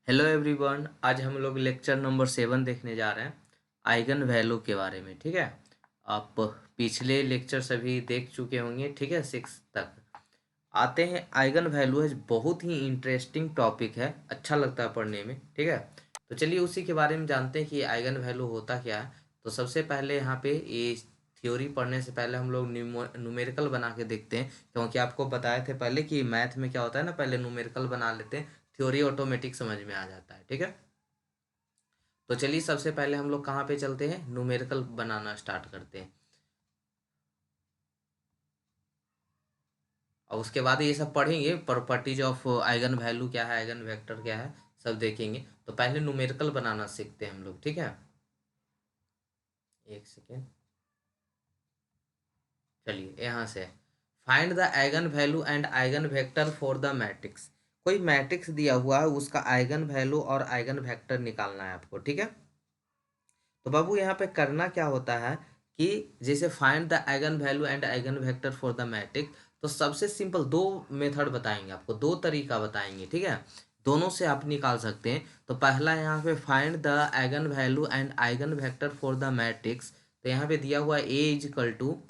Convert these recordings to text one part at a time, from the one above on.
Hello everyone. आज हम लोग लेक्चर नंबर 7 देखने जा रहे हैं आइगन वैल्यू के बारे में। ठीक है, आप पिछले लेक्चर सभी देख चुके होंगे। ठीक है, 6 तक आते हैं। आइगन वैल्यू है बहुत ही इंटरेस्टिंग टॉपिक है, अच्छा लगता है पढ़ने में। ठीक है, तो चलिए उसी के बारे में जानते हैं कि आइगन वैल्यू होता क्या है। तो सबसे पहले यहाँ पे ये थ्योरी पढ़ने से पहले हम लोग न्यूमेरिकल बना के देखते हैं, क्योंकि आपको बताए थे पहले कि मैथ में क्या होता है ना, पहले न्यूमेरिकल बना लेते हैं, थ्योरी ऑटोमेटिक समझ में आ जाता है। ठीक है, तो चलिए सबसे पहले हम लोग कहाँ पे चलते हैं, न्यूमेरिकल बनाना स्टार्ट करते हैं और उसके बाद ये सब पढ़ेंगे। प्रॉपर्टीज ऑफ आइगन वैल्यू क्या है, आइगन वेक्टर क्या है, सब देखेंगे। तो पहले न्यूमेरिकल बनाना सीखते हैं हम लोग। ठीक है, एक सेकेंड, चलिए यहाँ से find the eigen value and eigen vector for the matrix. कोई मैट्रिक्स दिया हुआ है, उसका आइगन वैल्यू और आइगन वेक्टर निकालना है आपको। ठीक है, तो बाबू यहाँ पे करना क्या होता है कि जैसे find the eigen value and eigen vector for the matrix, तो सबसे सिंपल दो मेथड बताएंगे आपको, दो तरीका बताएंगे। ठीक है, दोनों से आप निकाल सकते हैं। तो पहला यहाँ पे find the eigen value and eigen vector for the matrix. तो यहाँ पे दिया हुआ ए इज इक्वल टू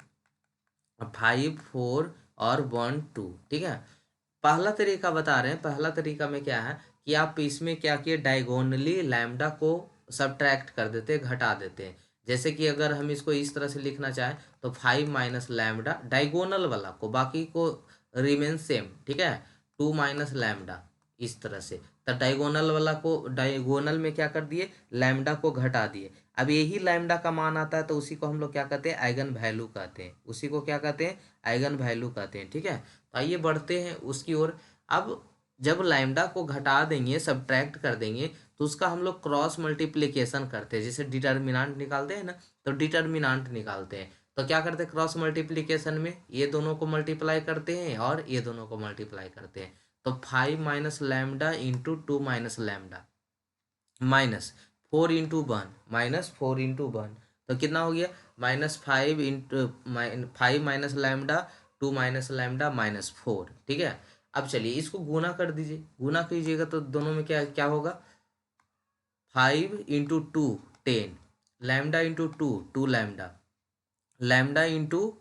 5 4 और 1 2। ठीक है, पहला तरीका बता रहे हैं। पहला तरीका में क्या है कि आप इसमें क्या किए, डायगोनली लैम्डा को सब्ट्रैक्ट कर देते हैं, घटा देते हैं। जैसे कि अगर हम इसको इस तरह से लिखना चाहें तो 5 माइनस लैम्डा डायगोनल वाला को, बाकी को रिमेन सेम। ठीक है, 2 माइनस लैम्डा, इस तरह से। तो डायगोनल वाला को, डायगोनल में क्या कर दिए, लैम्डा को घटा दिए। अब यही लैम्डा का मान आता है तो उसी को हम लोग क्या कहते हैं, आइगन वैल्यू कहते हैं। उसी को क्या कहते हैं, आइगन वैल्यू कहते हैं। ठीक है, तो आइए बढ़ते हैं उसकी ओर। अब जब लैम्डा को घटा देंगे, सब्ट्रैक्ट कर देंगे, तो उसका हम लोग क्रॉस मल्टीप्लिकेशन करते हैं। जैसे डिटर्मिनांट निकालते हैं ना, तो डिटर्मिनांट निकालते हैं। तो क्या करते हैं, क्रॉस मल्टीप्लिकेशन में ये दोनों को मल्टीप्लाई करते हैं और ये दोनों को मल्टीप्लाई करते हैं। तो 5 minus lambda into 2 minus lambda minus 4 into 1 minus 4 into 1, तो कितना हो गया, -5 into 5 minus lambda 2 minus lambda -4। ठीक है, अब चलिए इसको गुना कर दीजिए। गुना कीजिएगा तो दोनों में क्या क्या होगा, 5 into 2 10, lambda into 2 2 lambda, lambda into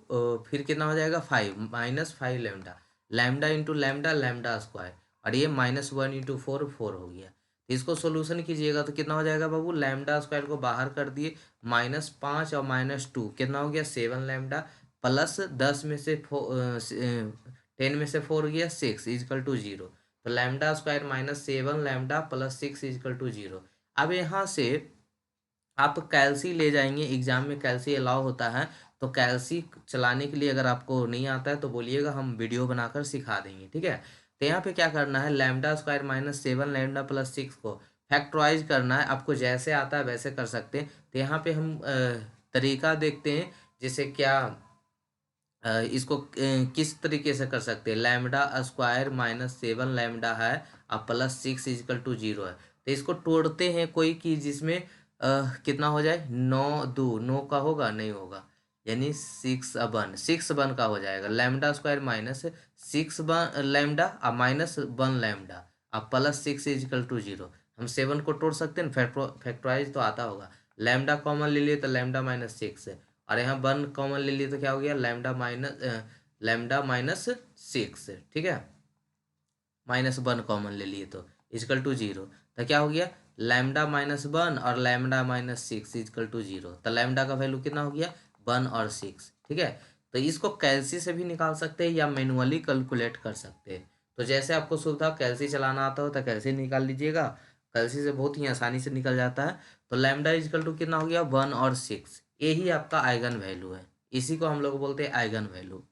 फिर कितना हो जाएगा 5 -5 lambda, lambda into lambda lambda square, और ये -1 इंटू 4 4 हो गया। तो इसको सोल्यूशन कीजिएगा तो कितना हो जाएगा बाबू, लैम्डा स्क्वायर को बाहर कर दिए, -5 और -2 कितना हो गया 7 लैम्डा, प्लस 10 में से 10 में से 4 गया 6 इजकल टू 0। तो lambda square -7 lambda plus 6 equal to 0। अब यहाँ से आप कैल्सी ले जाएंगे, एग्जाम में कैल्सी अलाउ होता है। तो कैल्सी चलाने के लिए अगर आपको नहीं आता है तो बोलिएगा, हम वीडियो बनाकर सिखा देंगे। ठीक है, तो यहाँ पे क्या करना है, लैम्डा स्क्वायर -7 लैम्डा प्लस 6 को फैक्टराइज करना है। आपको जैसे आता है वैसे कर सकते हैं। तो यहाँ पे हम तरीका देखते हैं, जैसे क्या इसको किस तरीके से कर सकते हैं। लैम्डा स्क्वायर -7 लैम्डा है और प्लस 6 इजकल टू 0 है। तो इसको तोड़ते हैं कोई कि जिसमें कितना हो जाए, 9 2 9 का होगा, नहीं होगा, यानी 6 1 का हो जाएगा। लैम्डा स्क्वायर -6 लैम्डा और -1 लैम्डा और प्लस 6 इजकल टू 0। हम 7 को तोड़ सकते हैं, फैक्टराइज तो आता होगा। लैम्डा कॉमन ले लिए तो लैम्डा -6, और यहाँ 1 कॉमन ले लिए तो क्या हो गया, लैम्डा -6। ठीक है, -1 कॉमन ले लिए तो इजकल टू 0। तो क्या हो गया, लैम्डा -1 और लैम्डा -6 इजकल टू 0। तो लैम्डा का वैल्यू कितना हो गया, 1 और 6। ठीक है, तो इसको कैल्सी से भी निकाल सकते हैं या मैनुअली कैलकुलेट कर सकते हैं। तो जैसे आपको सुविधा, कैल्सी चलाना आता हो तो कैल्सी निकाल लीजिएगा। कैल्सी से बहुत ही आसानी से निकल जाता है। तो लैम्डा इजकल टू कितना हो गया, 1 और 6। यही आपका आइगन वैल्यू है। इसी को हम लोग बोलते हैं आइगन वैल्यू।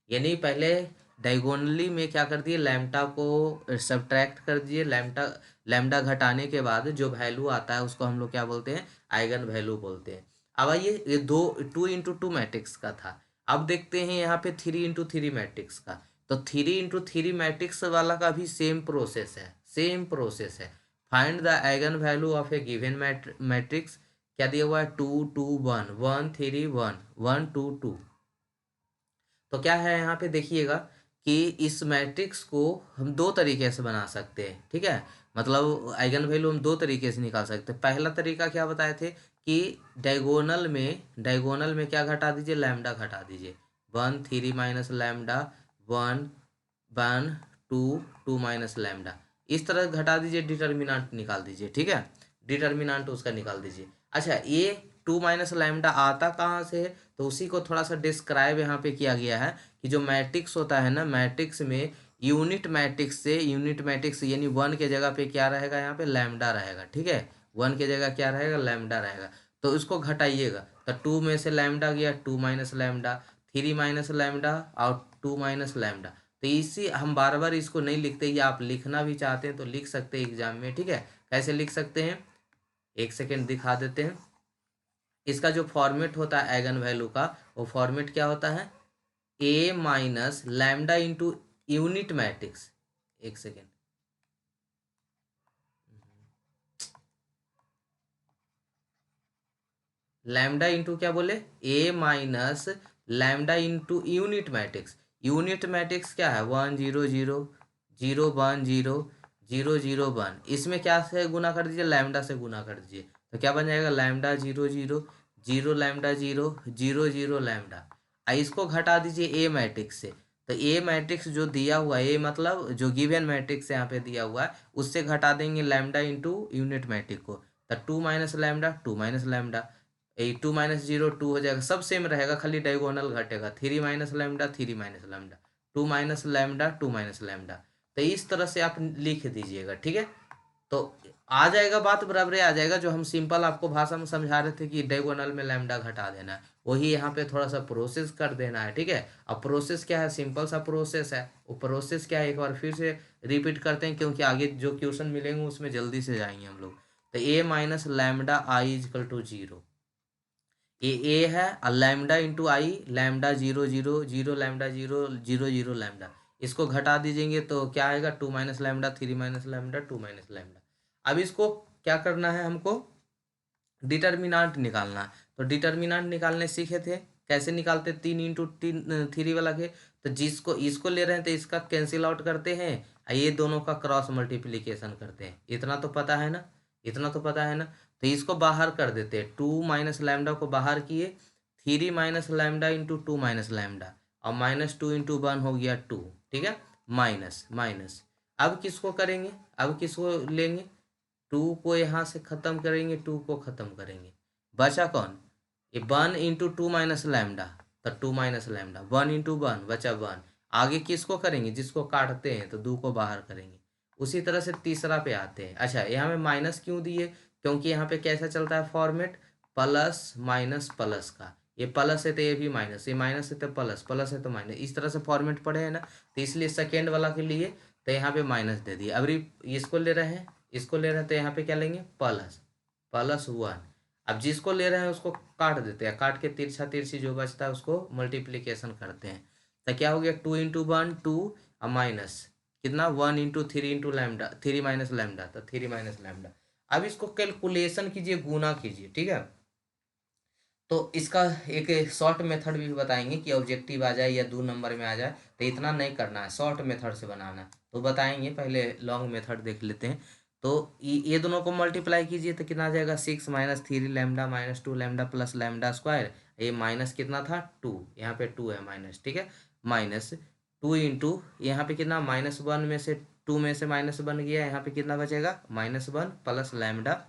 यानी पहले डायगोनली में क्या कर दिए, लैम्डा को सब्ट्रैक्ट कर दिए, लैम्डा लैम्डा घटाने के बाद जो वैल्यू आता है उसको हम लोग क्या बोलते हैं, आइगन वैल्यू बोलते हैं। अब आइए, ये 2 मैट्रिक्स का था। अब देखते हैं यहाँ पे 3 × 3 मैट्रिक्स का। तो 3 × 3 मैट्रिक्स वाला का भी सेम प्रोसेस है, सेम प्रोसेस है। Find the eigen value of A given matrix. क्या दिया हुआ है, 2 2 1 1 3 1 1 2 2। तो क्या है यहाँ पे देखिएगा कि इस मैट्रिक्स को हम दो तरीके से बना सकते हैं। ठीक है, मतलब आइगन वैल्यू हम दो तरीके से निकाल सकते हैं। पहला तरीका क्या बताए थे कि डायगोनल में क्या घटा दीजिए, लैम्डा घटा दीजिए। 1 3 माइनस लैम्डा, 1 1 2 2 माइनस लैम्डा, इस तरह घटा दीजिए, डिटर्मिनेंट निकाल दीजिए। ठीक है, डिटर्मिनेंट उसका निकाल दीजिए। अच्छा, ये 2 माइनस लैम्डा आता कहाँ से है, तो उसी को थोड़ा सा डिस्क्राइब यहाँ पे किया गया है कि जो मैट्रिक्स होता है ना, मैट्रिक्स में यूनिट मैट्रिक्स यानी 1 के जगह पे क्या रहेगा, यहाँ पे लैम्डा रहेगा। ठीक है, 1 के जगह क्या रहेगा, लैम्डा रहेगा। तो इसको घटाइएगा, तो 2 में से लैम्डा गया, 2 माइनस लैम्डा, 3 माइनस लैम्डा और 2 माइनस लैम्डा। तो इसी हम बार बार इसको नहीं लिखते, ये आप लिखना भी चाहते हैं तो लिख सकते हैं एग्जाम में। ठीक है, कैसे लिख सकते हैं, एक सेकेंड दिखा देते हैं। इसका जो फॉर्मेट होता है आइगन वैल्यू का, वो फॉर्मेट क्या होता है, A minus lambda into unit matrix. एक सेकेंड, लैम्डा इंटू क्या बोले, A minus lambda into unit matrix. Unit matrix क्या है, 1 0 0 0 1 0 0 0 1। इसमें क्या से गुना कर दीजिए, लैम्डा से गुना कर दीजिए, तो क्या बन जाएगा, लैम्डा 0 0 0 लैम्डा 0 0 0 लैम्डा। इसको घटा दीजिए ए मैट्रिक्स से, तो ए मैट्रिक्स जो दिया हुआ है, ए मतलब जो गिवन मैट्रिक्स यहाँ पे दिया हुआ है, उससे घटा देंगे लैम्डा इंटू यूनिट मैट्रिक्स को, तो 2 minus lambda 2 minus lambda, 2 minus 0 2 हो जाएगा, सब सेम रहेगा, खाली डायगोनल घटेगा। 3 minus lambda 3 minus lambda, 2 minus lambda 2 minus lambda. तो इस तरह से आप लिख दीजिएगा। ठीक है, तो आ जाएगा, बात बराबर आ जाएगा। जो हम सिंपल आपको भाषा में समझा रहे थे कि डायगोनल में लैम्डा घटा देना है, वही यहाँ पे थोड़ा सा प्रोसेस कर देना है। ठीक है, अब प्रोसेस क्या है, सिंपल सा प्रोसेस है। वो प्रोसेस क्या है, एक बार फिर से रिपीट करते हैं, क्योंकि आगे जो क्वेश्चन मिलेंगे उसमें जल्दी से जाएंगे हम लोग। तो A minus lambda I equal to 0, A है, और lambda into I, lambda 0 0 0 lambda 0 0 0 lambda. इसको घटा दीजिएंगे तो क्या आएगा, 2 minus lambda 3 minus lambda 2 minus lambda. अब इसको क्या करना है हमको, डिटर्मिनेंट निकालना है। तो डिटर्मिनेंट निकालने सीखे थे, कैसे निकालते, 3 वाला के, तो जिसको इसको ले रहे हैं तो इसका कैंसिल आउट करते हैं, और ये दोनों का क्रॉस मल्टीप्लीकेशन करते हैं। इतना तो पता है ना, इतना तो पता है ना। तो इसको बाहर कर देते हैं, 2 माइनस लैम्डा को बाहर किए, 3 minus lambda into 2 minus lambda, और -2 इंटू 1 हो गया 2। ठीक है, माइनस माइनस। अब किसको करेंगे, अब किसको लेंगे, 2 को यहाँ से खत्म करेंगे, 2 को खत्म करेंगे, बचा कौन, ये 1 इंटू 2 माइनस लैम्डा, तो 2 माइनस लैम्डा, 1 इंटू 1 बचा 1। आगे किसको करेंगे, जिसको काटते हैं, तो 2 को बाहर करेंगे। उसी तरह से तीसरा पे आते हैं। अच्छा, यहाँ में माइनस क्यों दिए, क्योंकि यहाँ पे कैसा चलता है फॉर्मेट, प्लस माइनस प्लस का। ये प्लस है तो ये भी माइनस, ये माइनस है तो प्लस, प्लस है तो माइनस, इस तरह से फॉर्मेट पड़े हैं ना। तो इसलिए सेकेंड वाला के लिए तो यहाँ पे माइनस दे दिए। अब इसको ले रहे हैं, इसको ले रहे हैं, तो यहाँ पे क्या लेंगे, प्लस, +1। अब जिसको ले रहे हैं उसको काट देते हैं, काट के तिरछा तिरछी जो बचता है उसको मल्टीप्लीकेशन करते हैं। तो क्या हो गया, 2 इंटू 1 2, और माइनस कितना, 1 into 3 into lambda, 3 minus lambda, तो 3 माइनस लैम्डा। अब इसको कैलकुलेशन कीजिए, गुना कीजिए। ठीक है, तो इसका एक शॉर्ट मेथड भी बताएंगे कि ऑब्जेक्टिव आ जाए या 2 नंबर में आ जाए, तो इतना नहीं करना है, शॉर्ट मेथड से बनाना है। तो बताएंगे, पहले लॉन्ग मेथड देख लेते हैं। तो ये दोनों को मल्टीप्लाई कीजिए तो कितना आ जाएगा, 6 minus 3 lambda minus 2 lambda plus lambda square. ये माइनस कितना था, 2, यहाँ पे 2 है माइनस। ठीक है, माइनस 2 इंटू यहाँ पे कितना, -1 में से 2 में से -1 गया, यहाँ पे कितना बचेगा, -1 प्लस लैम्डा।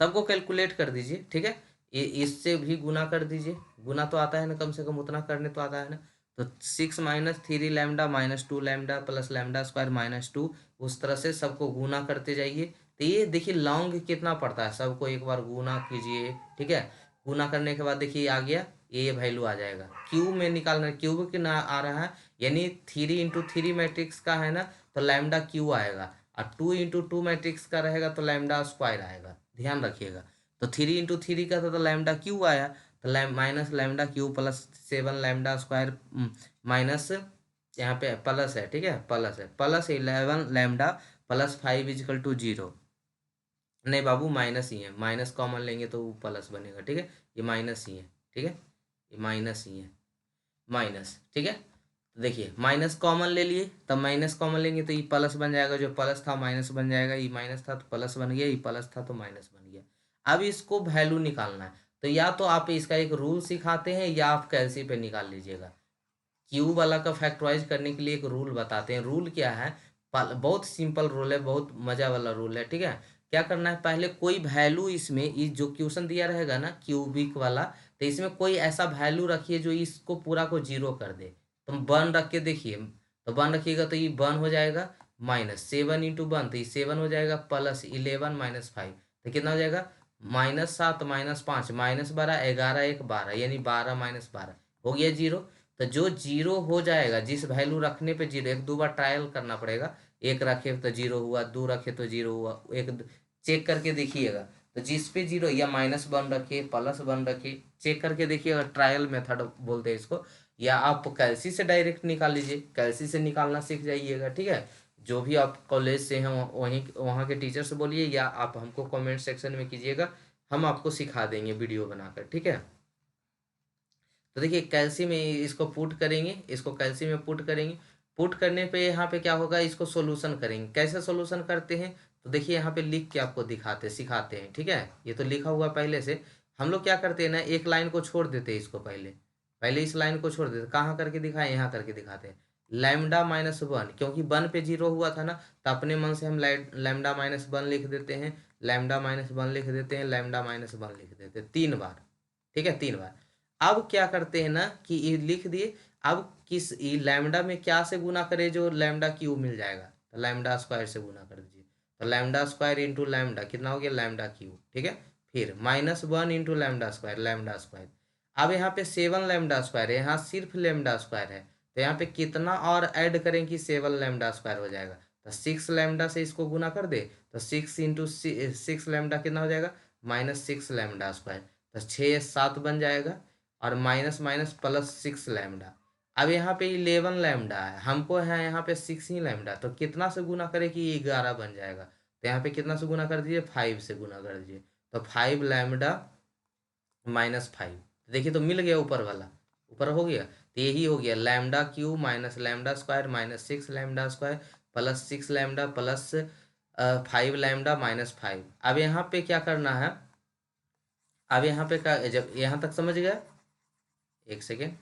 सबको कैलकुलेट कर दीजिए। ठीक है, ये इससे भी गुना कर दीजिए, गुना तो आता है ना, कम से कम उतना करने तो आता है ना। तो 6 minus 3 lambda minus 2 lambda plus lambda square -2, उस तरह से सबको गुना करते जाइए। तो ये देखिए लॉन्ग कितना पड़ता है, सबको एक बार गुना कीजिए। ठीक है, गुना करने के बाद देखिए आ गया, ये वैल्यू आ जाएगा। क्यूब में निकालना, क्यूब के ना आ रहा है, यानी 3 इंटू 3 मैट्रिक्स का है ना, तो लैम्डा क्यू आएगा, और 2 इंटू 2 मैट्रिक्स का रहेगा तो लैम्डा स्क्वायर आएगा, ध्यान रखिएगा। तो 3 इंटू 3 का तो लैम्डा क्यू आया, तो minus lambda Q plus 7 lambda square, minus यहाँ पे प्लस है। ठीक है, प्लस है, +11 लैम्डा प्लस 5 इजिकल टू 0। नहीं बाबू, माइनस ही है, माइनस कॉमन लेंगे तो वो प्लस बनेगा। ठीक है, ये माइनस ही है। ठीक है, ये माइनस ही है, माइनस। ठीक है, तो देखिए माइनस कॉमन ले लिए, तब माइनस कॉमन लेंगे तो ये प्लस बन जाएगा, जो प्लस था माइनस बन जाएगा, ये माइनस था तो प्लस बन गया, ये प्लस था तो माइनस बन गया। अब इसको वैल्यू निकालना है, तो या तो आप इसका एक रूल सिखाते हैं या आप कैलसी पे निकाल लीजिएगा। क्यूब वाला का फैक्टराइज करने के लिए एक रूल बताते हैं। रूल क्या है, बहुत सिंपल रूल है, बहुत मजा वाला रूल है, ठीक है। क्या करना है, पहले कोई वैल्यू इसमें, इस जो क्वेश्चन दिया रहेगा ना क्यूबिक वाला, तो इसमें कोई ऐसा वैल्यू रखिए जो इसको पूरा को जीरो कर दे। तो वन रख के देखिए, तो वन रखिएगा तो ये वन हो जाएगा, माइनस सेवन इंटू वन तो ये सेवन हो जाएगा, प्लस 11 माइनस फाइव तो कितना हो जाएगा, -7 -5 -12 11 1 12 यानी 12 -12 हो गया जीरो। तो जो जीरो हो जाएगा, जिस वैल्यू रखने पे जीरो, एक दो बार ट्रायल करना पड़ेगा, एक रखे तो जीरो हुआ, दो रखे तो जीरो हुआ, चेक करके देखिएगा। तो जिस पे जीरो, या -1 रखिए +1 रखिए, चेक करके देखिएगा, ट्रायल मेथड बोलते हैं इसको। या आप कैलसी से डायरेक्ट निकाल लीजिए, कैलसी से निकालना सीख जाइएगा, ठीक है। जो भी आप कॉलेज से हैं वहीं वहाँ के टीचर से बोलिए, या आप हमको कमेंट सेक्शन में कीजिएगा, हम आपको सिखा देंगे वीडियो बनाकर, ठीक है। तो देखिए कैल्सी में इसको पुट करेंगे, इसको कैल्सी में पुट करेंगे। पुट करने पे यहाँ पे क्या होगा, इसको सॉल्यूशन करेंगे। कैसे सॉल्यूशन करते हैं, तो देखिए यहाँ पे लिख के आपको दिखाते सिखाते हैं, ठीक है। ये तो लिखा हुआ पहले से। हम लोग क्या करते हैं ना, एक लाइन को छोड़ देते हैं इसको, पहले पहले इस लाइन को छोड़ देते, कहाँ करके दिखाएं, यहाँ करके दिखाते हैं। लैम्डा -1, क्योंकि 1 पे जीरो हुआ था ना, तो अपने मन से हम लैम्डा -1 लिख देते हैं, लैम्डा -1 लिख देते हैं, लैम्डा -1 लिख देते हैं 3 बार, ठीक है 3 बार। अब क्या करते हैं ना कि ये लिख दिए। अब किस ये लैम्डा में क्या से गुना करे, जो लैम्डा क्यूब मिल जाएगा, तो लैम्डा स्क्वायर से गुना कर दीजिए। तो लैम्डा स्क्वायर इंटू लैम्डा कितना हो गया, लैम्डा क्यूब, ठीक है। फिर -1 into lambda square, lambda square. अब यहाँ पे 7 लैम्डा स्क्वायर है, यहाँ सिर्फ लैम्डा स्क्वायर है, तो यहाँ पे कितना और ऐड करें कि 7 लैम्डा स्क्वायर हो जाएगा। तो 6 लैम्डा से इसको गुना कर दे, तो 6 इंटू 6 लैम्डा कितना हो जाएगा, -6 लैम्डा स्क्वायर। तो 6 7 बन जाएगा, और माइनस माइनस +6 लैम्डा। अब यहाँ पे 11 लैम्डा है, हमको है यहाँ पे 6 ही लैम्डा, तो कितना से गुना करे कि 11 बन जाएगा। तो यहाँ पे कितना से गुना कर दीजिए, 5 से गुना कर दीजिए। तो 5 लैम्डा -5, देखिए तो मिल गया ऊपर वाला, ऊपर हो गया। तो यही हो गया lambda cube minus lambda square -6 lambda square +6 lambda plus 5 lambda -5। अब यहाँ पे क्या करना है, अब यहाँ पे का, जब यहाँ तक समझ गया, एक सेकेंड,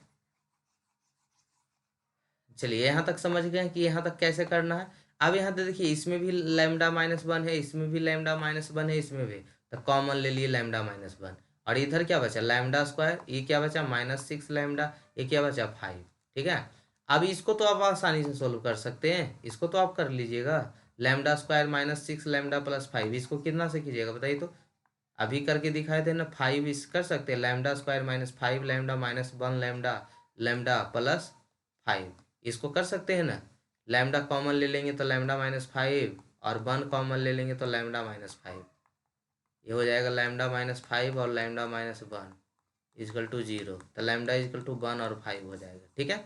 चलिए यहाँ तक समझ गए कि यहाँ तक कैसे करना है। अब यहाँ तो देखिए इसमें भी लैम्डा -1 है, इसमें भी लैम्डा -1 है, इसमें भी, तो कॉमन ले लिए लैम्डा -1। और इधर क्या बचा, लैम्डा स्क्वायर, ये क्या बचा -6 लैम्डा, ये क्या बचा 5, ठीक है। अब इसको तो आप आसानी से सोल्व कर सकते हैं, इसको तो आप कर लीजिएगा। लैम्डा स्क्वायर -6 लैम्डा +5, इसको कितना से कीजिएगा बताइए तो। अभी करके दिखाए थे ना, 5 इस कर सकते हैं, lambda square -5 lambda -1 lambda lambda +5, इसको कर सकते हैं ना। लैम्डा कॉमन ले लेंगे तो लैम्डा -5, और 1 कॉमन ले लेंगे तो लैम्डा -5, ये हो जाएगा लैम्डा -5 और लैम्डा -1 इजकल टू 0, तो लैम्डा इजकल टू 1 और 5 हो जाएगा, ठीक है।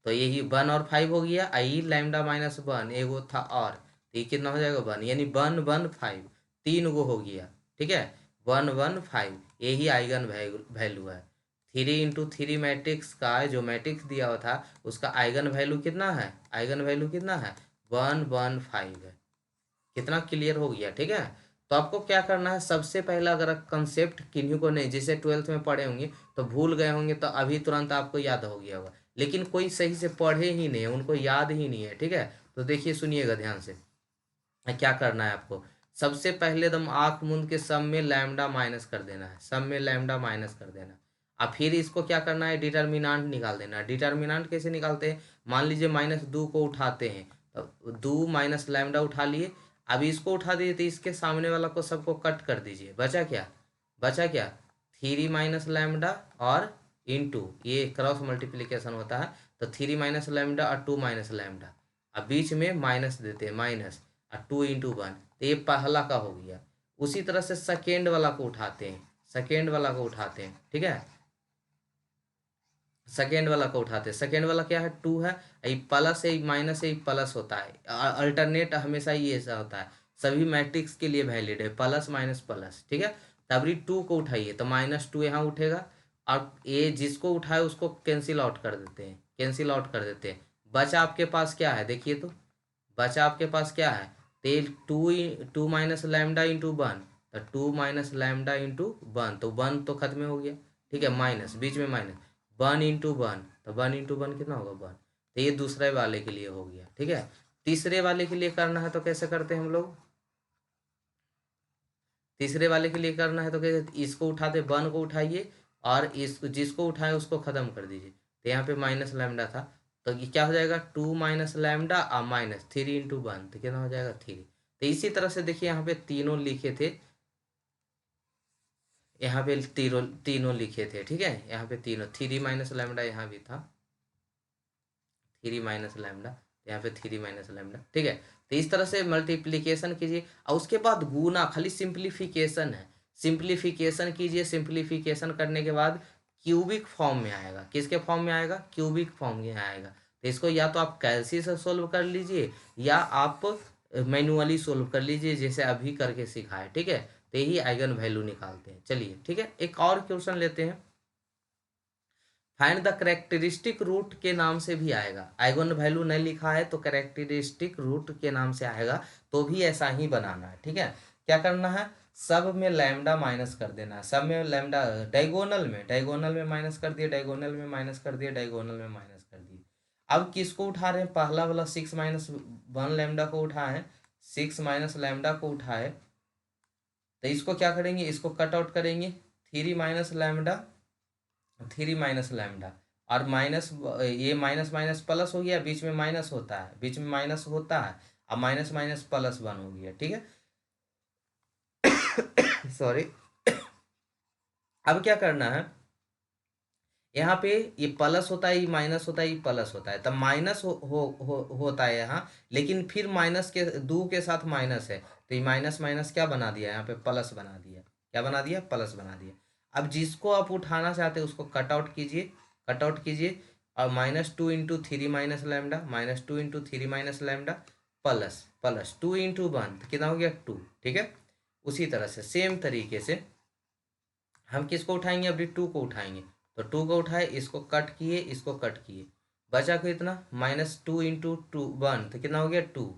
तो यही 1 और 5 हो गया, आई लैम्डा -1 एगो था, और तो ये कितना हो जाएगा 1, यानी 1 1 5, 3 गो हो गया, ठीक है। 1 1 5 यही आइगन वैल्यू है। 3 × 3 मैट्रिक्स का जो मैट्रिक्स दिया हुआ था, उसका आइगन वैल्यू कितना है, आइगन वैल्यू कितना है, 1 1 5 है। कितना क्लियर हो गया, ठीक है। तो आपको क्या करना है, सबसे पहला अगर कंसेप्ट किन्हीं को नहीं, जैसे 12th में पढ़े होंगे तो भूल गए होंगे, तो अभी तुरंत आपको याद हो गया होगा, लेकिन कोई सही से पढ़े ही नहीं है, उनको याद ही नहीं है, ठीक है। तो देखिए सुनिएगा ध्यान से, क्या करना है आपको। सबसे पहले एकदम आंख मूंद के सब में लैम्डा माइनस कर देना है, सब में लैम्डा माइनस कर देना। अब फिर इसको क्या करना है, डिटर्मिनांट निकाल देना है। डिटर्मिनांट कैसे निकालते हैं, मान लीजिए -2 को उठाते हैं, तो 2 माइनस लैम्डा उठा लिए। अब इसको उठा दिए तो इसके सामने वाला को सबको कट कर दीजिए, बचा क्या, बचा क्या, 3 माइनस लैम्डा और इंटू, ये क्रॉस मल्टीप्लीकेशन होता है, तो 3 माइनस लैम्डा और 2 माइनस लैम्डा। अब बीच में माइनस देते हैं, माइनस और 2 × 1, तो ये पहला का हो गया। उसी तरह से सेकेंड वाला को उठाते हैं, सेकेंड वाला को उठाते हैं, ठीक है। सेकेंड वाला को उठाते हैं, सेकेंड वाला क्या है 2 है, ये प्लस है, माइनस है, प्लस होता है, अल्टरनेट हमेशा ये ऐसा होता है, सभी मैट्रिक्स के लिए वैलिड है, प्लस माइनस प्लस, ठीक है। तब 2 को उठाइए तो -2 यहाँ उठेगा, और ये जिसको उठाए उसको कैंसिल आउट कर देते हैं, कैंसिल आउट कर देते हैं। बचा आपके पास क्या है, देखिए तो बचा आपके पास क्या है, तेल two, two minus lambda into one, तो two minus lambda into one, तो वन तो खत्म हो गया, ठीक है, माइनस बीच में माइनस, वन इंटू वन, तो वन इंटू वन कितना होगा वन, तो ये दूसरे वाले के लिए हो गया, ठीक है। तीसरे वाले के लिए करना है तो कैसे करते हैं हम लोग, तीसरे वाले के लिए करना है तो कैसे, इसको उठाते, वन को उठाइए और इस जिसको उठाए उसको खत्म कर दीजिए, तो यहाँ पे माइनस लैम्डा था, तो ये क्या हो जाएगा, टू माइनस लैम्डा और माइनस थ्री इंटू वन, तो कितना हो जाएगा थ्री। तो इसी तरह से देखिए यहाँ पे तीनों लिखे थे, यहाँ पे तीनों तीनों लिखे थे, ठीक है, यहाँ पे तीनों, थ्री माइनस लैम्डा यहाँ भी था, थ्री माइनस लैम्डा, यहाँ पे थ्री माइनस लैम्डा, ठीक है। तो इस तरह से मल्टीप्लीकेशन कीजिए और उसके बाद गुना, खाली सिंप्लीफिकेशन है, सिंप्लीफिकेशन कीजिए, सिंप्लीफिकेशन करने के बाद क्यूबिक फॉर्म में आएगा, किसके फॉर्म में आएगा, क्यूबिक फॉर्म में आएगा, तो इसको या तो आप कैलसी से सोल्व कर लीजिए या आप मैनुअली सोल्व कर लीजिए, जैसे अभी करके सिखाए, ठीक है। तो यही आइगन वैल्यू निकालते हैं, चलिए ठीक है, एक और क्वेश्चन लेते हैं। फाइंड द करेक्टरिस्टिक रूट के नाम से भी आएगा, आइगन वैल्यू नहीं लिखा है तो करेक्टरिस्टिक रूट के नाम से आएगा, तो भी ऐसा ही बनाना है, ठीक है। क्या करना है, सब में लैम्डा माइनस कर देना है, सब में लैम्डा, डायगोनल में माइनस कर दिए, डायगोनल में माइनस कर दिए, डायगोनल में माइनस कर दिए। अब किसको उठा रहे हैं, पहला वाला सिक्स माइनस वन लैम्डा को उठाए, सिक्स माइनस लैम्डा को उठाए, तो इसको क्या करेंगे, इसको कट आउट करेंगे, three minus lambda, three minus lambda, और माइनस, ये माइनस माइनस प्लस हो गया, बीच में माइनस होता है, बीच में माइनस होता है, अब माइनस माइनस प्लस वन हो गया, ठीक है। सॉरी। अब क्या करना है, यहाँ पे ये प्लस होता है, ये माइनस होता है, ये प्लस होता है, तब माइनस होता है यहाँ, लेकिन फिर माइनस के दो के साथ माइनस है, तो ये माइनस माइनस क्या बना दिया, यहाँ पे प्लस बना दिया, क्या बना दिया, प्लस बना दिया। अब जिसको आप उठाना चाहते हैं उसको कट आउट कीजिए, कट आउट कीजिए, और minus two into three minus lambda, minus two into three minus lambda, plus plus two into one, कितना हो गया टू, ठीक है। उसी तरह से सेम तरीके से हम किसको उठाएंगे, अभी टू को उठाएंगे, तो टू को उठाए, इसको कट किए, इसको कट किए, बचा को इतना minus two into two one, तो कितना हो गया टू,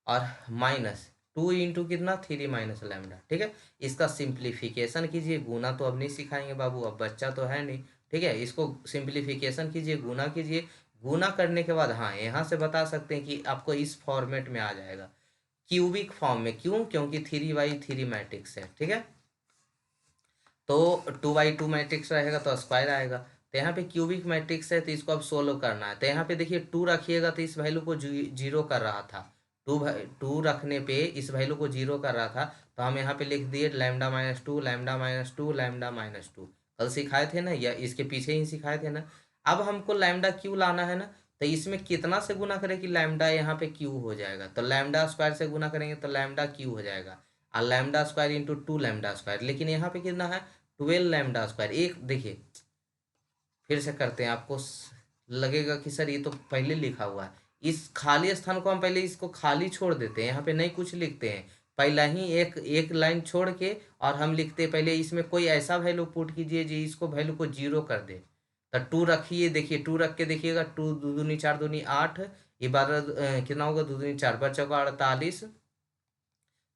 और माइनस टू इंटू कितना थ्री माइनस लैम्डा, ठीक है। इसका सिंप्लीफिकेशन कीजिए, गुना तो अब नहीं सिखाएंगे बाबू, अब बच्चा तो है नहीं, ठीक है, इसको सिंप्लीफिकेशन कीजिए, गुना कीजिए, गुना करने के बाद हाँ यहाँ से बता सकते हैं कि आपको इस फॉर्मेट में आ जाएगा, क्यूबिक फॉर्म में, क्यों, क्योंकि थ्री बाई थ्री मैट्रिक्स है, ठीक है। तो टू बाई टू मैट्रिक्स रहेगा तो स्क्वायर आएगा, तो यहाँ पे क्यूबिक मैट्रिक्स है, तो इसको अब सोल्व करना है, तो यहाँ पे देखिए टू रखिएगा तो इस वैल्यू को जीरो कर रहा था, टू टू रखने पे इस वैल्यू को जीरो कर रहा था, तो हम यहाँ पे लिख दिए lambda minus two, lambda minus two, lambda minus to, कल सिखाए थे ना, या इसके पीछे ही सिखाए थे ना। अब हमको लैम्डा क्यू लाना है ना, तो इसमें कितना से गुना करें कि लैम्डा यहाँ पे क्यू हो जाएगा, तो लैम्डा स्क्वायर से गुना करेंगे तो लैम्डा क्यू हो जाएगा, और lambda square into two lambda square, लेकिन यहाँ पे कितना है, ट्वेल्व लैम्डा स्क्वायर, एक देखिए फिर से करते हैं, आपको लगेगा कि सर ये तो पहले लिखा हुआ है, इस खाली स्थान को हम पहले इसको खाली छोड़ देते हैं, यहाँ पे नहीं कुछ लिखते हैं, पहला ही एक एक लाइन छोड़ के और हम लिखते हैं, पहले इसमें कोई ऐसा वैल्यू पुट कीजिए जो इसको वैल्यू को जीरो कर दे, तो टू रखिए, देखिए टू रख के देखिएगा, टू दो दूनी चार दूनी आठ, ये बारह कितना होगा, दो दूनी चार, बच्चों का 48,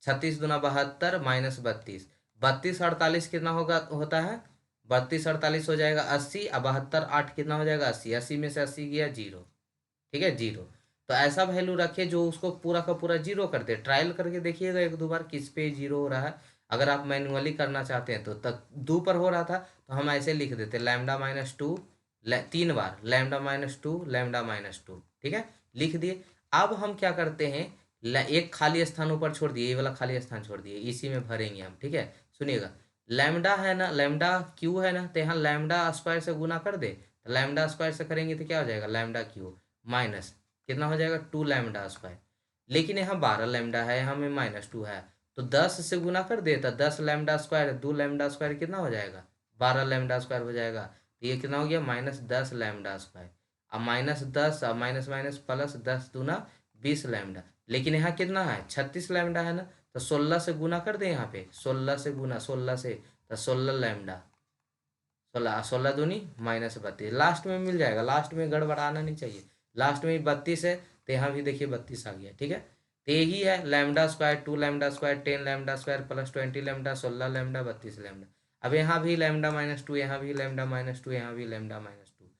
छत्तीस दूना बहत्तर माइनस बत्तीस, बत्तीस अड़तालीस कितना होगा, होता है, बत्तीस अड़तालीस हो जाएगा अस्सी, अब बहत्तर आठ कितना हो जाएगा अस्सी, अस्सी में से अस्सी गया जीरो, ठीक है जीरो। तो ऐसा वैल्यू रखे जो उसको पूरा का पूरा जीरो कर दे, ट्रायल करके देखिएगा एक दो बार किस पे जीरो हो रहा है, अगर आप मैनुअली करना चाहते हैं तो तक दो पर हो रहा था तो हम ऐसे लिख देते लैम्डा माइनस टू, तीन बार lambda minus two, lambda minus two, ठीक है, लिख दिए। अब हम क्या करते हैं, एक खाली स्थान ऊपर छोड़ दिए, ये वाला खाली स्थान छोड़ दिए, इसी में भरेंगे हम, ठीक है। सुनिएगा, लैम्डा है ना, लैम्डा क्यू है ना, तो यहाँ लैम्डा स्क्वायर से गुना कर दे, तो लैम्डा स्क्वायर से करेंगे तो क्या हो जाएगा, लैम्डा क्यू माइनस कितना हो जाएगा टू लैम्डा स्क्वायर, लेकिन यहाँ बारह लैम्डा है, यहाँ में माइनस टू है, तो दस से गुना कर दे, तो दस लैम्डा स्क्वायर, दो लैम्डा स्क्वायर कितना हो जाएगा, बारह लैम्डा स्क्वायर हो जाएगा, तो ये कितना हो गया माइनस दस लैम्डा स्क्वायर, अब माइनस दस, अब माइनस माइनस प्लस दस दूना बीस लैम्डा, लेकिन यहाँ कितना है छत्तीस लैम्डा है ना, तो सोलह से गुना कर दे, यहाँ पे सोलह से गुना, सोलह से, तो सोलह लैम्डा, सोलह सोलह दूनी माइनस बत्तीस, लास्ट में मिल जाएगा, लास्ट में गड़बड़ाना नहीं चाहिए, लास्ट में 32 है तो यहाँ भी देखिए 32 आ गया, ठीक है। तो यही है lambda square, 2 lambda square, 10 lambda square plus 20 lambda, 16 lambda, 32 lambda. अब यहाँ भी लैम्डा -2, यहाँ भी लैम्डा -2, यहाँ भी लैम्डा -2,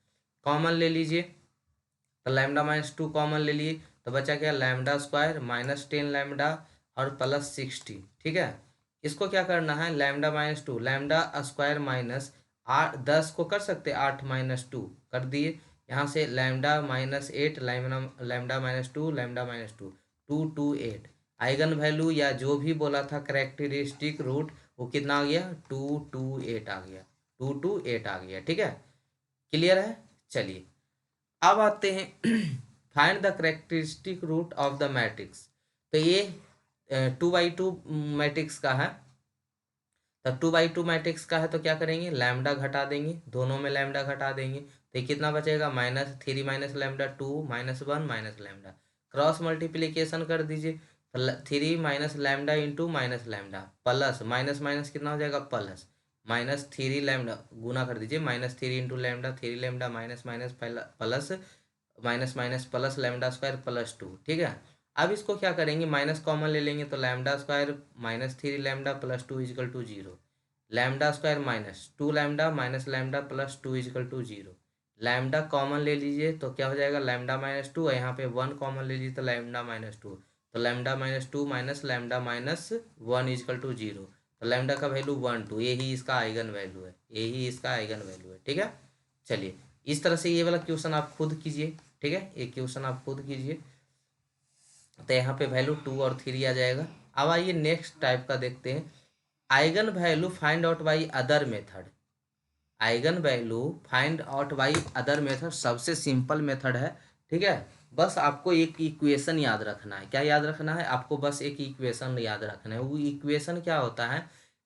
कॉमन ले लीजिए। तो लैम्डा -2 कॉमन ले लिए तो बचा क्या, लैम्डा स्क्वायर -10 लैम्डा और प्लस 60, ठीक है। इसको क्या करना है, लैम्डा -2 लैम्डा स्क्वायर माइनस 10 को कर सकते 8 -2 कर दिए। यहाँ से lambda -8 lambda -2 lambda -2 228। Eigen value या जो भी बोला था करेक्टरिस्टिक रूट वो कितना आ गया, 228 आ गया, 228 आ गया, ठीक है। क्लियर है। चलिए अब आते हैं find the characteristic root of the matrix. तो ये 2/2 मैट्रिक्स का है। तो 2/2 मैट्रिक्स का है तो क्या करेंगे, लैम्डा घटा देंगे, दोनों में लैम्डा घटा देंगे तो ये कितना बचेगा, -3 -λ2 -1 -λ। क्रॉस मल्टीप्लीकेशन कर दीजिए, 3 -λ इंटू -λ प्लस माइनस माइनस कितना हो जाएगा, प्लस -3 λ गुना कर दीजिए, -3 into lambda, 3 λ minus minus plus minus minus plus lambda square +2, ठीक है। अब इसको क्या करेंगे, माइनस कॉमन ले लेंगे तो lambda square -3 lambda +2 = 0, lambda square -2 lambda minus lambda +2 = 0। Lambda common ले लीजिए तो क्या हो जाएगा, लैम्डा -2 यहाँ पे 1 कॉमन ले लीजिए तो लैम्डा -2, तो लैम्डा -2 माइनस लैम्डा -1 = 0। तो लैम्डा का वैल्यू 1 2, यही इसका आइगन वैल्यू है, यही इसका आइगन वैल्यू है, ठीक है। चलिए इस तरह से ये वाला क्वेश्चन आप खुद कीजिए, ठीक है, ये क्वेश्चन आप खुद कीजिए। तो यहाँ पे वैल्यू 2 और 3 आ जाएगा। अब आइए नेक्स्ट टाइप का देखते हैं, eigen value find out by other method. Eigen value find out by other method सबसे सिंपल मेथड है, ठीक है। बस आपको एक इक्वेशन याद रखना है, क्या याद रखना है आपको, बस एक इक्वेशन याद रखना है। वो इक्वेशन क्या होता है,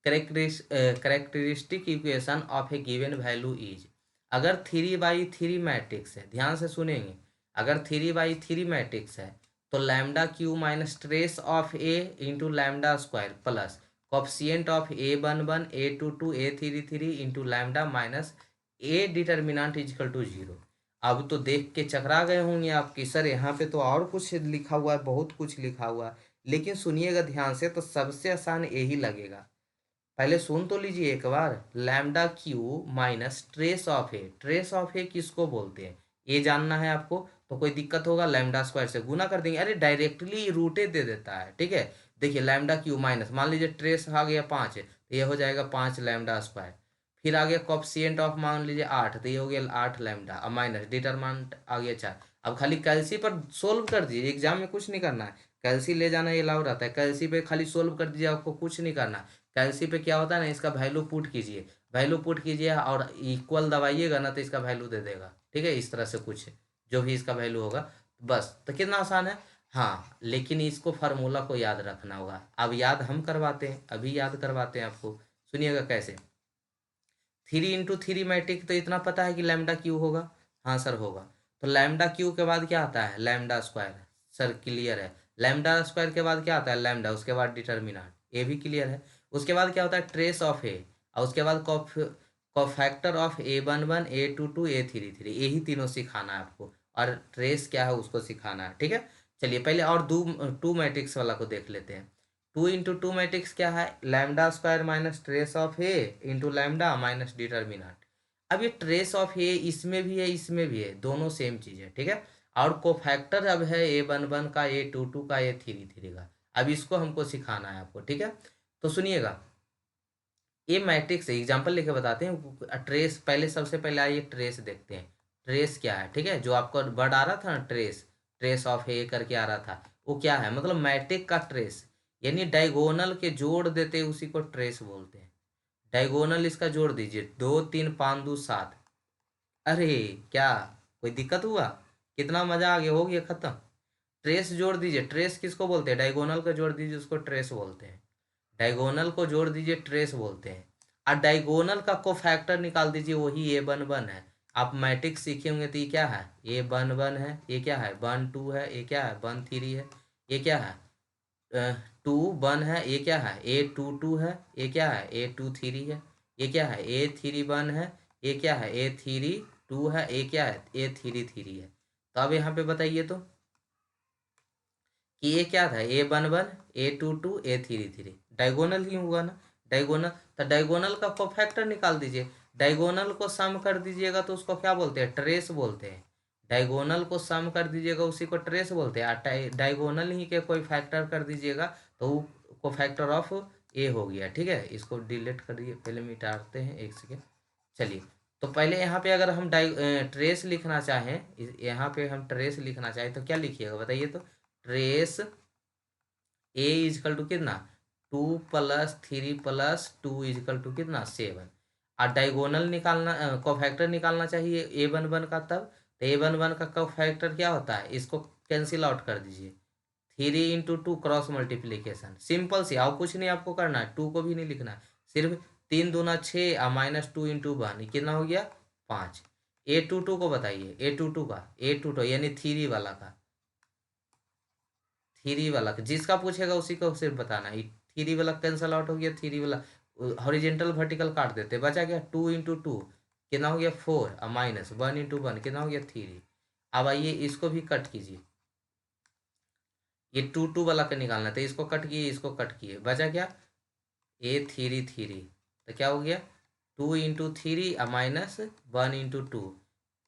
characteristic equation of A given value is, अगर 3/3 मैट्रिक्स है, ध्यान से सुनेंगे, अगर 3/3 मैट्रिक्स है तो lambda cube minus trace of A into lambda square plus coefficient of A11 A22 A33 into lambda minus A determinant = 0। अब तो देख के चकरा गए होंगे आप कि सर यहाँ पे तो और कुछ लिखा हुआ है, बहुत कुछ लिखा हुआ है, लेकिन सुनिएगा ध्यान से तो सबसे आसान यही लगेगा। पहले सुन तो लीजिए एक बार, lambda cube minus trace of A, trace of A किसको बोलते हैं ये जानना है आपको, तो कोई दिक्कत होगा लैम्डा स्क्वायर से गुना कर देंगे, अरे डायरेक्टली रूटे दे देता है, ठीक है। देखिए लैम्डा क्यू माइनस, मान लीजिए ट्रेस आ गया 5 है तो ये हो जाएगा 5 लैम्डा स्क्वायर, फिर आ गया कोफिशिएंट ऑफ मान लीजिए 8 तो ये हो गया 8 लैम्डा, अब माइनस डिटरमिनेंट आ गया 4। अब खाली कैलसी पर सोल्व कर दीजिए, एग्जाम में कुछ नहीं करना है, कैलसी ले जाना ये अलाउ रहता है, कैलसी पे खाली सोल्व कर दीजिए, आपको कुछ नहीं करना। कैलसी पे क्या होता है ना, इसका वैल्यू पुट कीजिए, वैल्यू पुट कीजिए और इक्वल दबाइएगा ना तो इसका वैल्यू दे देगा, ठीक है। इस तरह से कुछ जो भी इसका वैल्यू होगा, बस तो कितना आसान है। हाँ लेकिन इसको फार्मूला को याद रखना होगा, अब याद हम करवाते हैं, अभी याद करवाते हैं आपको, सुनिएगा कैसे। 3 × 3 मैट्रिक तो इतना पता है कि लैम्डा क्यू होगा, हाँ सर होगा। तो लैम्डा क्यू के बाद क्या आता है, लैम्डा स्क्वायर, सर क्लियर है। लैम्डा स्क्वायर के बाद क्या आता है, लैम्डा, उसके बाद डिटर्मिनेंट, ये भी क्लियर है। उसके बाद क्या होता है, ट्रेस ऑफ ए, और उसके बाद cofactor of A11 A22 A33, यही तीनों सिखाना है आपको, और ट्रेस क्या है उसको सिखाना है, ठीक है। चलिए पहले और 2 मैट्रिक्स वाला को देख लेते हैं। 2 × 2 मैट्रिक्स क्या है, lambda square minus trace of A into lambda minus determinant. अब ये ट्रेस ऑफ ए इसमें भी है इसमें भी है, दोनों सेम चीज है, ठीक है। और कोफैक्टर अब है A11 का A22 का A33 का, अब इसको हमको सिखाना है आपको, ठीक है। तो सुनिएगा, ये मैट्रिक्स है, एग्जाम्पल लेके बताते हैं। ट्रेस पहले, सबसे पहले आइए ट्रेस देखते हैं, ट्रेस क्या है, ठीक है। जो आपको वर्ड आ रहा था ना ट्रेस, ट्रेस ऑफ ए करके आ रहा था, वो क्या है, मतलब मैट्रिक का ट्रेस, यानी डायगोनल के जोड़ देते उसी को ट्रेस बोलते हैं। डायगोनल इसका जोड़ दीजिए, 2 3 5 2 7, अरे क्या कोई दिक्कत हुआ, कितना मजा आ गया, हो गया खत्म। ट्रेस जोड़ दीजिए, ट्रेस किसको बोलते हैं, डायगोनल का जोड़ दीजिए उसको ट्रेस बोलते हैं, डायगोनल को जोड़ दीजिए ट्रेस बोलते हैं। और डायगोनल का कोफैक्टर निकाल दीजिए, वही A11 है। आप मैट्रिक्स सीखे होंगे तो ये क्या है, A11 है, ये क्या है 1 2 है, ये क्या है 1 3 है, ये क्या है 2 1 है, ये क्या है A22 है, ये क्या है A23 है, ये क्या है A31 है, ये क्या है A32 है, ये क्या है A33 है। तो अब यहाँ पे बताइए तो कि ये क्या था, A11 A22 A33, डायगोनल ही हुआ ना। डायगोनल, तो डायगोनल का कोफैक्टर निकाल दीजिए। डायगोनल को सम कर दीजिएगा तो उसको क्या बोलते हैं, ट्रेस बोलते हैं। डायगोनल को सम कर दीजिएगा उसी को ट्रेस बोलते हैं। डायगोनल ही के कोई फैक्टर कर दीजिएगा तो वो कोफैक्टर ऑफ ए हो गया। ठीक है, इसको डिलीट करिए, पहले मिटाते हैं एक सेकेंड। चलिए, तो पहले यहाँ पे अगर हम ट्रेस लिखना चाहें, यहाँ पे हम ट्रेस लिखना चाहें तो क्या लिखिएगा बताइए तो। ट्रेस ए इजकल टू कितना, 2+3+2 कितना 7। और डायगोनल निकालना, कोफैक्टर निकालना चाहिए A11 का, तब तो A11 का कोफैक्टर क्या होता है, इसको कैंसिल आउट कर दीजिए। 3 × 2 क्रॉस मल्टीप्लीकेशन, सिंपल सी, और कुछ नहीं आपको करना है, 2 को भी नहीं लिखना है, सिर्फ 3×2 = 6 और -2 × 1 कितना हो गया 5। A22 को बताइए, A22 का, A22 यानी 3 वाला का, 3 वाला जिसका पूछेगा उसी को सिर्फ बताना है। 3 वाला कैंसल आउट हो गया, 3 वाला हॉरिजेंटल वर्टिकल काट देते, बचा गया 2 × 2 कितना हो गया 4 और -1 × 1 कितना हो गया 3। अब आइए इसको भी कट कीजिए, ये 2 वाला का निकालना था, इसको कट किए, इसको कट किए, बचा क्या A33, तो क्या हो गया 2 × 3 और -1 × 2,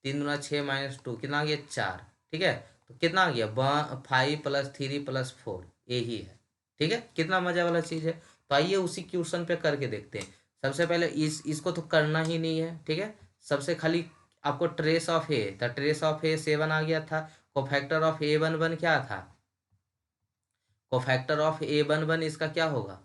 3×6 -2 कितना आ गया 4। ठीक है, तो कितना आ गया 5 + 3 + 4, यही है। ठीक है, कितना मजा वाला चीज़ है। तो आइए उसी क्वेश्चन पे करके देखते हैं। सबसे पहले इसको तो करना ही नहीं है। ठीक है, सबसे खाली आपको ट्रेस ऑफ ए, तो ट्रेस ऑफ ए 7 आ गया था। कोफैक्टर ऑफ A11 क्या था, कोफैक्टर ऑफ A11 इसका क्या होगा,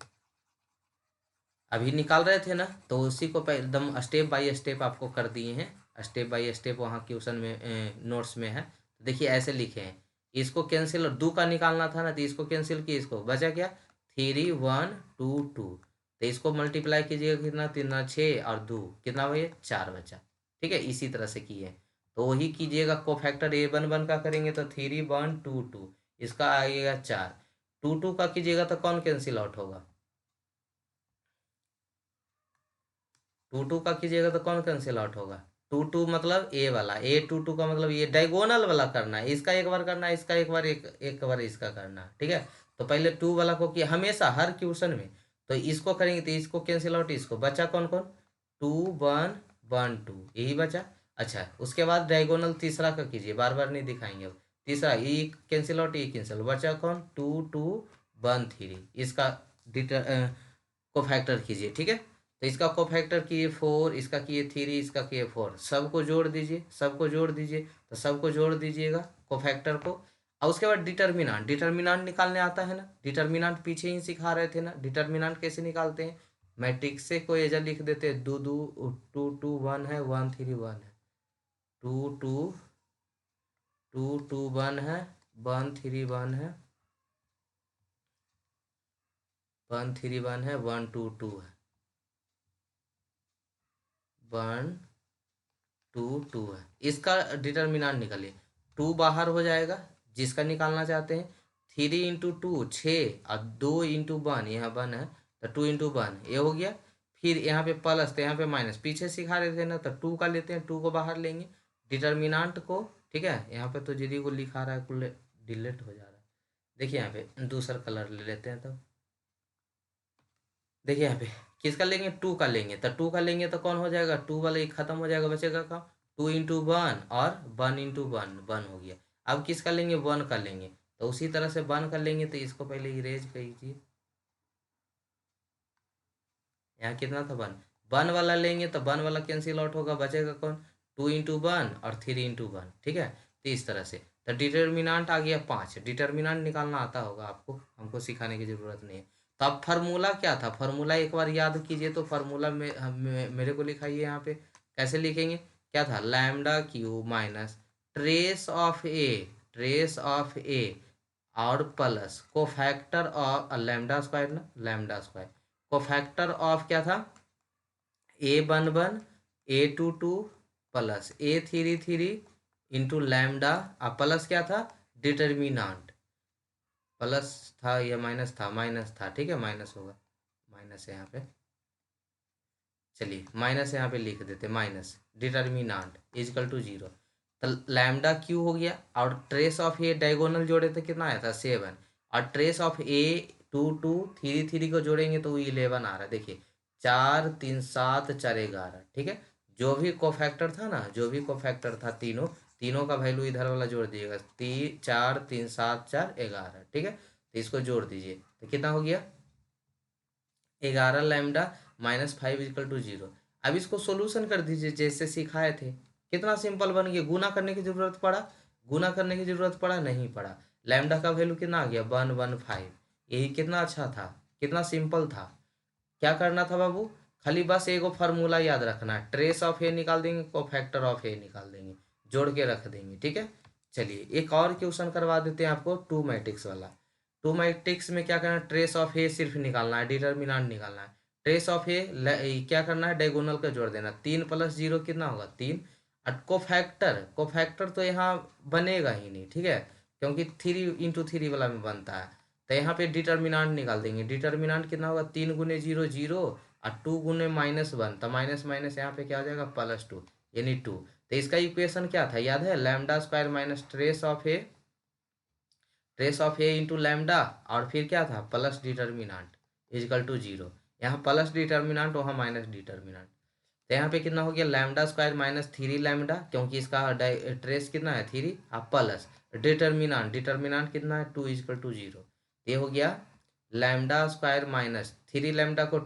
अभी निकाल रहे थे ना, तो उसी को एकदम स्टेप बाय स्टेप आपको कर दिए हैं। स्टेप बाय स्टेप वहाँ क्वेश्चन में नोट्स में है। तो देखिए ऐसे लिखे हैं, इसको कैंसिल, 2 का निकालना था ना, तो इसको कैंसिल किए, इसको बचा क्या 3 1 2 2, तो इसको मल्टीप्लाई कीजिएगा कितना 3×6 और 2 कितना भैया 4 बचा। ठीक है, इसी तरह से किए। तो वही कीजिएगा, कोफैक्टर A11 का करेंगे तो 3 1 2 2, इसका आएगा 4। 2 का कीजिएगा तो कौन कैंसिल आउट होगा, 2 का कीजिएगा तो कौन कैंसिल आउट होगा, 2 मतलब ए वाला, A22 का मतलब ये डायगोनल वाला करना है, इसका एक बार करना है, इसका एक बार, एक बार इसका करना है। ठीक है, तो पहले 2 वाला को किया, हमेशा हर क्वेश्चन में तो इसको करेंगे तो इसको कैंसिल आउट, इसको बचा कौन कौन 2 1 1 2, यही बचा। अच्छा, उसके बाद डायगोनल तीसरा का कीजिए, बार बार नहीं दिखाएंगे अब। तीसरा ये कैंसिल आउट, ये कैंसिल, बचा कौन 2 2 1 3, इसका को फैक्टर कीजिए। ठीक है, तो इसका कोफैक्टर किए 4, इसका किए 3, इसका किए 4, सबको जोड़ दीजिए, सबको जोड़ दीजिए, तो सबको जोड़ दीजिएगा कोफैक्टर को। और उसके बाद डिटर्मिनांट, डिटर्मिनांट निकालने आता है ना, डिटर्मिनांट पीछे ही सिखा रहे थे ना, डिटर्मिनांट कैसे निकालते हैं, मैट्रिक्स से कोई एजा लिख देते हैं, 2 2 2 2 1 है, 1 3 1 है, 2 2 2 2 1 है, 1 3 1 है, 1 3 1 है, 1 2 2 है, 1 2 2 है, इसका डिटर्मिनेंट निकालिए। 2 बाहर हो जाएगा जिसका निकालना चाहते हैं, 3 × 2 6 और 2 × 1, यहाँ 1 है तो 2 × 1 ये हो गया। फिर यहाँ पे प्लस, तो यहाँ पे माइनस, पीछे सिखा रहे थे ना, तो 2 का लेते हैं, 2 को बाहर लेंगे डिटर्मिनेंट को। ठीक है, यहाँ पे तो जीडी को लिखा रहा है, कुल डिलीट हो जा रहा है। देखिए यहाँ पे दूसरा कलर ले लेते हैं, तब देखिए यहाँ पे किसका लेंगे 2 का लेंगे, तो 2 का लेंगे तो कौन हो जाएगा, 2 वाला एक खत्म हो जाएगा, बचेगा का 2 × 1 और 1 × 1 1 हो गया। अब किसका लेंगे 1 का लेंगे, तो उसी तरह से 1 का लेंगे, तो इसको पहले इरेज कीजिए। यहाँ कितना था 1, 1 वाला लेंगे तो 1 वाला कैंसिल आउट होगा, बचेगा कौन 2 × 1 और 3 × 1। ठीक है, तो इस तरह से, तो डिटर्मिनेंट आ गया 5। डिटर्मिनेंट निकालना आता होगा आपको, हमको सिखाने की जरूरत नहीं है। तो अब फार्मूला क्या था, फार्मूला एक बार याद कीजिए, तो फार्मूला में मेरे को लिखाइए यहाँ पे, कैसे लिखेंगे, क्या था λ³ minus trace of A, trace of A और प्लस कोफैक्टर ऑफ λ² ना, λ², कोफैक्टर ऑफ क्या था A11 A22 plus A33 into lambda, और प्लस क्या था डिटर्मिनांट, प्लस था या माइनस था, माइनस था। ठीक है, माइनस होगा, माइनस है यहाँ पे, चलिए माइनस यहाँ पे लिख देते, माइनस डिटर्मिनांट इजकल टू 0। तो लैम्डा क्यू हो गया, और ट्रेस ऑफ ए डायगोनल जोड़े तो कितना आया था 7, और ट्रेस ऑफ ए 2 3 3 को जोड़ेंगे तो वो 11 आ रहा है। देखिए 4 3 7 4 11, ठीक है। जो भी कोफैक्टर था ना, जो भी कोफैक्टर था तीनों, तीनों का वैल्यू इधर वाला जोड़ दीजिएगा, 4 3 7 4 11, ठीक है। तो इसको जोड़ दीजिए तो कितना हो गया 11 लैम्डा माइनस 5 इक्वल टू 0। अब इसको सोल्यूशन कर दीजिए जैसे सिखाए थे। कितना सिंपल बन गया, गुना करने की जरूरत पड़ा, गुना करने की जरूरत पड़ा नहीं पड़ा। लैम्डा का वैल्यू कितना आ गया 115। यही कितना अच्छा था, कितना सिंपल था। क्या करना था बाबू, खाली बस एगो फार्मूला याद रखना है, ट्रेस ऑफ ए निकाल देंगे, कोफैक्टर ऑफ ए निकाल देंगे, जोड़ के रख देंगे, ठीक है। चलिए एक और क्वेश्चन करवा देते हैं आपको, टू मैट्रिक्स वाला। टू मैट्रिक्स में क्या करना है, ट्रेस ऑफ ए सिर्फ निकालना है, डिटर्मिनेंट निकालना है। ट्रेस ऑफ ए क्या करना है, डायगोनल का जोड़ देना, 3 + 0 कितना होगा 3। और कोफैक्टर, कोफैक्टर तो यहाँ बनेगा ही नहीं, ठीक है, क्योंकि 3 × 3 वाला में बनता है। तो यहाँ पे डिटर्मिनेंट निकाल देंगे, डिटर्मिनेंट कितना होगा 3 × 0 0, और 2 × -1 तो माइनस माइनस यहाँ पे क्या हो जाएगा +2, यानी 2। तो इसका इक्वेशन क्या था याद है, lambda square minus trace of A into lambda, और फिर क्या था प्लस डिटर्मिनेंट इजकल टू 0। यहाँ प्लस डिटर्मिनेंट, वहाँ माइनस डिटर्मिनेंट। तो यहाँ पे कितना हो गया लैम्डा स्क्वायर माइनस 3 लैम्डा, क्योंकि इसका ट्रेस कितना है 3, और प्लस डिटर्मिनेंट, डिटर्मिनेंट कितना है 2 इजकल टू 0। ये हो गया लैम्डा स्क्वायर माइनस 3 लैम्डा को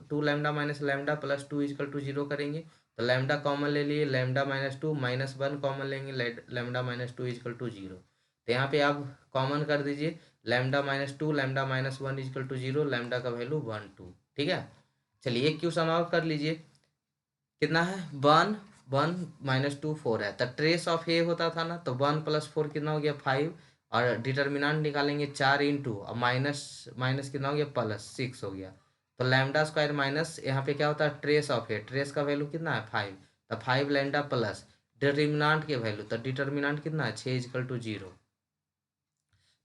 2 lambda minus lambda plus 2 equal to 0 करेंगे। तो लैम्डा कॉमन ले लिए, लैम्डा -2 -1 कॉमन लेंगे, लैम्डा -2 इजकल टू 0। तो यहाँ पे आप कॉमन कर दीजिए, lambda -2 lambda -1 equal to 0, lambda का वैल्यू 1 2, ठीक है। चलिए एक क्वेश्चन और कर लीजिए, कितना है 1 1 -2 4 है। तो ट्रेस ऑफ ए होता था ना, तो 1 + 4 कितना हो गया 5, और डिटर्मिनेंट निकालेंगे 4 इंटू, और माइनस माइनस कितना हो गया +6 हो गया। तो लैम्डा स्क्वायर माइनस यहाँ पे क्या होता है ट्रेस ऑफ ए, ट्रेस का वैल्यू कितना है 5, तो 5 लैम्डा प्लस डिटर्मिनेंट के वैल्यू, तो डिटर्मिनेंट कितना है 6 इजकल टू 0।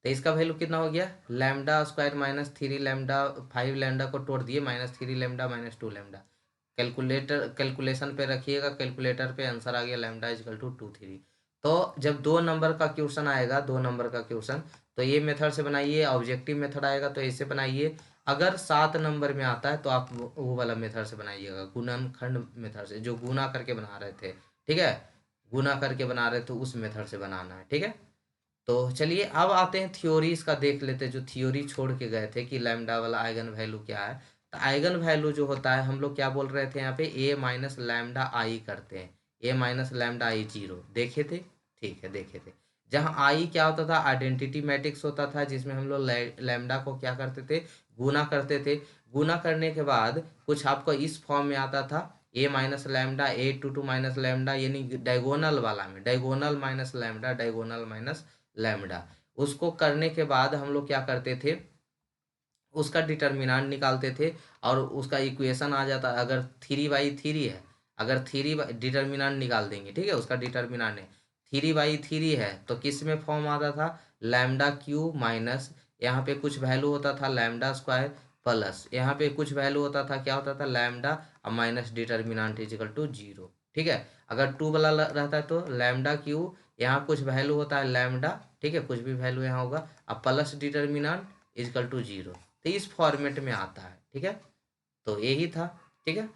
तो इसका वैल्यू कितना हो गया lambda square minus 3 lambda, 5 lambda को तोड़ दिए, -3 लैम्डा -2 लैम्डा। कैलकुलेशन पे रखिएगा, कैलकुलेटर पे आंसर आ गया लैम्डा इजकल टू 2 3। तो जब 2 नंबर का क्वेश्चन आएगा, 2 नंबर का क्वेश्चन, तो ये मेथड से बनाइए, ऑब्जेक्टिव मेथड आएगा तो ऐसे बनाइए। अगर 7 नंबर में आता है तो आप वो वाला मेथड से बनाइएगा, गुणनखंड मेथड से, जो गुना करके बना रहे थे, ठीक है, गुना करके बना रहे थे उस मेथड से बनाना है, ठीक है। तो चलिए अब आते हैं थ्योरीज का, देख लेते हैं जो थ्योरी छोड़ के गए थे कि लैम्डा वाला आइगन वैल्यू क्या है। तो आइगन वैल्यू जो होता है, हम लोग क्या बोल रहे थे यहाँ पे ए माइनस लैम्डा आई करते हैं, ए माइनस लैम्डा आई 0 देखे थे, ठीक है देखे थे। जहाँ आई क्या होता था, आइडेंटिटी मैट्रिक्स होता था, जिसमें हम लोग लैम्डा को क्या करते थे गुना करते थे। गुना करने के बाद कुछ आपको इस फॉर्म में आता था, A minus lambda A × 2 minus lambda, यानी डायगोनल वाला में diagonal minus lambda, diagonal minus lambda. उसको करने के बाद हम लोग क्या करते थे, उसका डिटर्मिनेंट निकालते थे, और उसका इक्वेशन आ जाता, अगर 3/3 है, अगर डिटर्मिनेंट निकाल देंगे, ठीक है, उसका डिटर्मिनेंट है 3/3 है, तो किस में फॉर्म आता था लैम्डा क्यू माइनस, यहाँ पे कुछ वैल्यू होता था लैम्डा स्क्वायर, प्लस यहाँ पे कुछ वैल्यू होता था, क्या होता था लैम्डा, और माइनस डिटर्मिनेंट इजिकल टू 0, ठीक है। अगर 2 वाला रहता है तो लैम्डा क्यू, यहाँ कुछ वैल्यू होता है लैम्डा, ठीक है, कुछ भी वैल्यू यहाँ होगा, अब प्लस डिटर्मिनेंट इजिकल टू 0। तो इस फॉर्मेट में आता है, ठीक है। तो यही था, ठीक है।